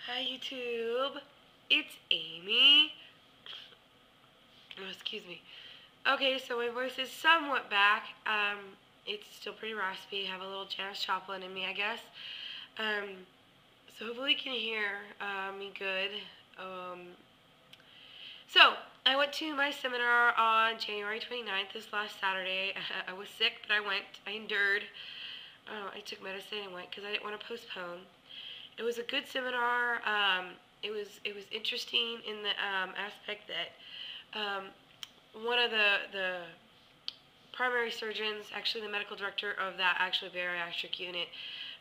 Hi YouTube, it's Amy. Oh, excuse me. Okay, so my voice is somewhat back. It's still pretty raspy. I have a little Janis Joplin in me, I guess. Um, so hopefully you can hear me good. Um, so I went to my seminar on January 29th, this last Saturday. I was sick, but I went. I endured. I took medicine and went because I didn't want to postpone. It was a good seminar. It was interesting in the aspect that one of the primary surgeons, actually the medical director of that actual bariatric unit,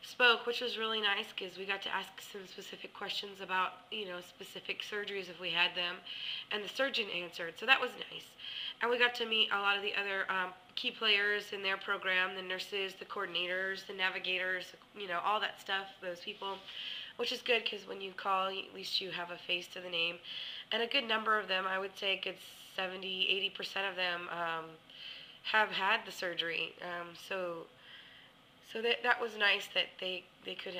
spoke, which was really nice because we got to ask some specific questions about specific surgeries if we had them, and the surgeon answered. So that was nice, and we got to meet a lot of the other key players in their program, the nurses, the coordinators, the navigators, all that stuff, those people, which is good because when you call, at least you have a face to the name. And a good number of them, I would say a good 70-80% of them have had the surgery. So that was nice that they could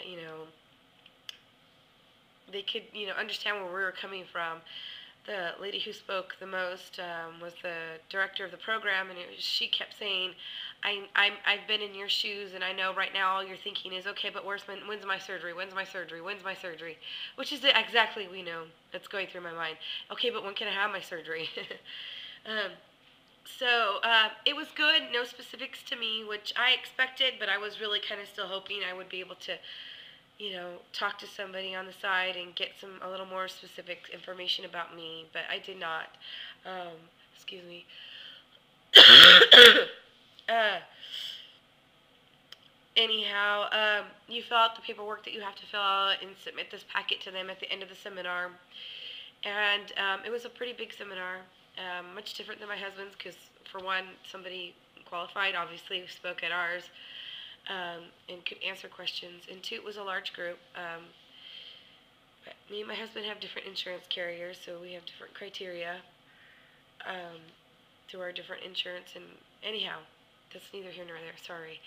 understand where we were coming from. The lady who spoke the most was the director of the program, and she kept saying, I've been in your shoes, and I know right now all you're thinking is, okay, but when's my surgery? When's my surgery? When's my surgery? Which is exactly that's going through my mind. Okay, but when can I have my surgery? um, so it was good. No specifics to me, which I expected, but I was really kind of still hoping I would be able to talk to somebody on the side and get a little more specific information about me, but I did not. Um, excuse me. uh, anyhow, you fill out the paperwork that you have to fill out and submit this packet to them at the end of the seminar. And it was a pretty big seminar, much different than my husband's because, for one, somebody qualified, obviously, who spoke at ours. And could answer questions. And two, it was a large group. But me and my husband have different insurance carriers, so we have different criteria through our different insurance. And anyhow, that's neither here nor there. Sorry.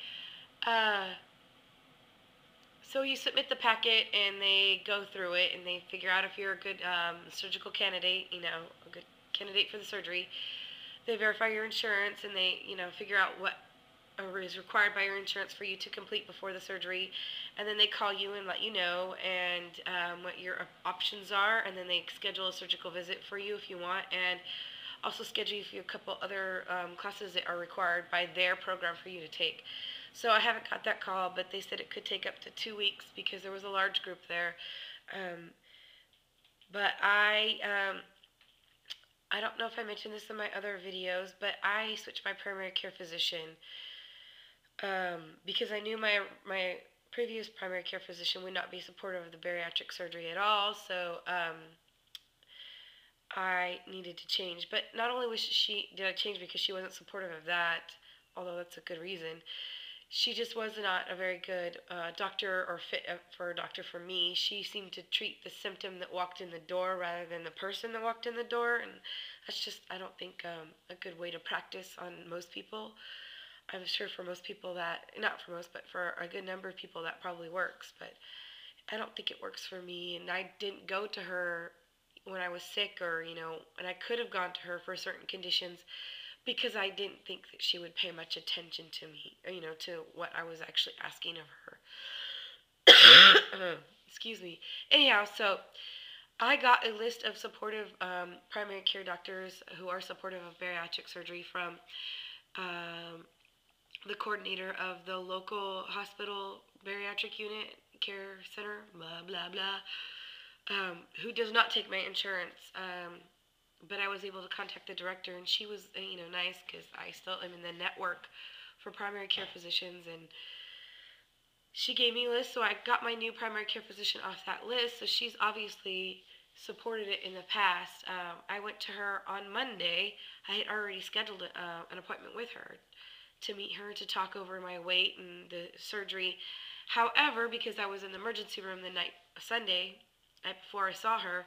So you submit the packet, and they go through it, and they figure out if you're a good surgical candidate, a good candidate for the surgery. They verify your insurance, and they, figure out what is required by your insurance for you to complete before the surgery, and then they call you and let you know and what your options are, and then they schedule a surgical visit for you if you want, and also schedule you for a couple other classes that are required by their program for you to take. So I haven't got that call, but they said it could take up to 2 weeks because there was a large group there. But I don't know if I mentioned this in my other videos, but I switched my primary care physician because I knew my previous primary care physician would not be supportive of the bariatric surgery at all, so I needed to change. But not only did I change because she wasn't supportive of that, although that's a good reason, she just was not a very good doctor or fit for a doctor for me. She seemed to treat the symptom that walked in the door rather than the person that walked in the door, and that's just, I don't think, a good way to practice on most people. I'm sure for most people not for most, but for a good number of people that probably works, but I don't think it works for me, and I didn't go to her when I was sick and I could have gone to her for certain conditions because I didn't think that she would pay much attention to me, to what I was actually asking of her. Excuse me. Anyhow, so I got a list of supportive primary care doctors who are supportive of bariatric surgery from the coordinator of the local hospital bariatric unit care center, blah, blah, blah, who does not take my insurance. But I was able to contact the director, and she was, nice because I still am in the network for primary care physicians, and she gave me a list, so I got my new primary care physician off that list, so she's obviously supported it in the past. I went to her on Monday. I had already scheduled an appointment with her to meet her to talk over my weight and the surgery. However, because I was in the emergency room the Sunday night before I saw her,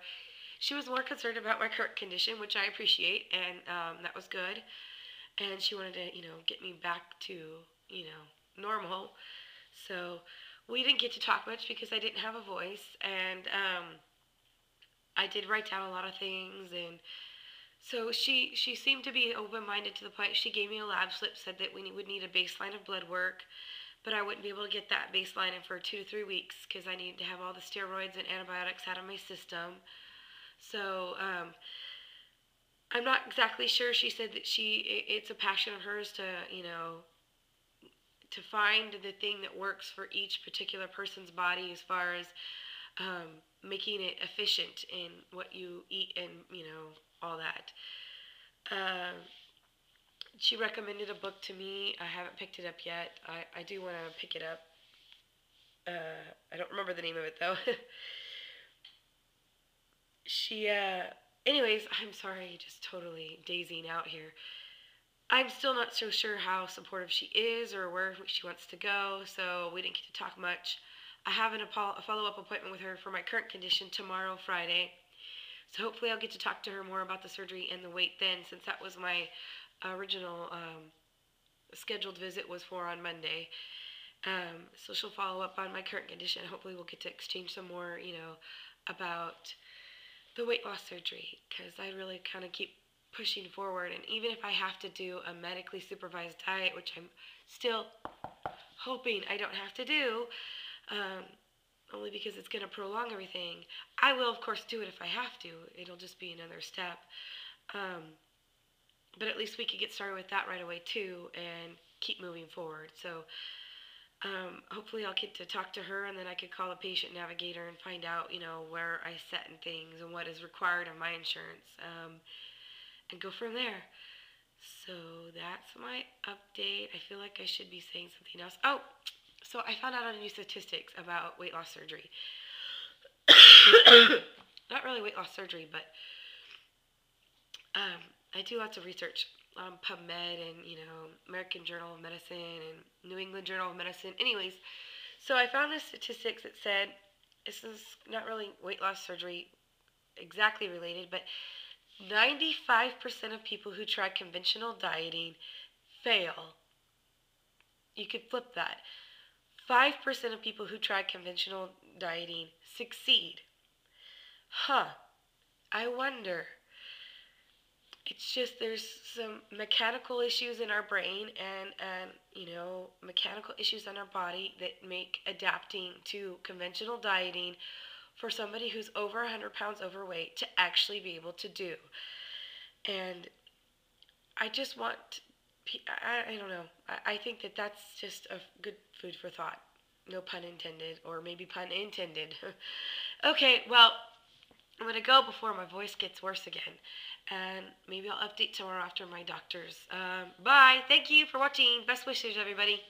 she was more concerned about my current condition, which I appreciate, and that was good. And she wanted to, get me back to, normal. So we didn't get to talk much because I didn't have a voice, and I did write down a lot of things, and so she seemed to be open-minded to the point she gave me a lab slip, said that we would need a baseline of blood work, but I wouldn't be able to get that baseline in for 2 to 3 weeks because I needed to have all the steroids and antibiotics out of my system. So I'm not exactly sure. She said that it's a passion of hers to, to find the thing that works for each particular person's body as far as making it efficient in what you eat and, all that. Uh, she recommended a book to me. I haven't picked it up yet. I do want to pick it up. I don't remember the name of it though. she, anyways, I'm sorry, just totally dazing out here. I'm still not so sure how supportive she is or where she wants to go, so we didn't get to talk much. I have a follow-up appointment with her for my current condition tomorrow, Friday. So hopefully I'll get to talk to her more about the surgery and the weight then, since that was my original scheduled visit was for on Monday. So she'll follow up on my current condition. Hopefully we'll get to exchange some more, about the weight loss surgery, because I really kind of keep pushing forward. And even if I have to do a medically supervised diet, which I'm still hoping I don't have to do, only because it's going to prolong everything, I will, of course, do it if I have to. It'll just be another step. But at least we could get started with that right away, too, and keep moving forward. So hopefully I'll get to talk to her, and then I could call a patient navigator and find out, where I set and things and what is required of my insurance, and go from there. So that's my update. I feel like I should be saying something else. Oh, so I found out on new statistics about weight loss surgery. Not really weight loss surgery, but I do lots of research on PubMed and, American Journal of Medicine and New England Journal of Medicine. Anyways, so I found this statistics that said, this is not really weight loss surgery exactly related, but 95% of people who try conventional dieting fail. You could flip that. 5% of people who try conventional dieting succeed. I wonder. It's just there's some mechanical issues in our brain and mechanical issues in our body that make adapting to conventional dieting for somebody who's over 100 pounds overweight to actually be able to do. And I just want, I don't know, I think that that's just a good food for thought. No pun intended, or maybe pun intended. Okay, well, I'm going to go before my voice gets worse again. And maybe I'll update tomorrow after my doctor's. Bye. Thank you for watching. Best wishes, everybody.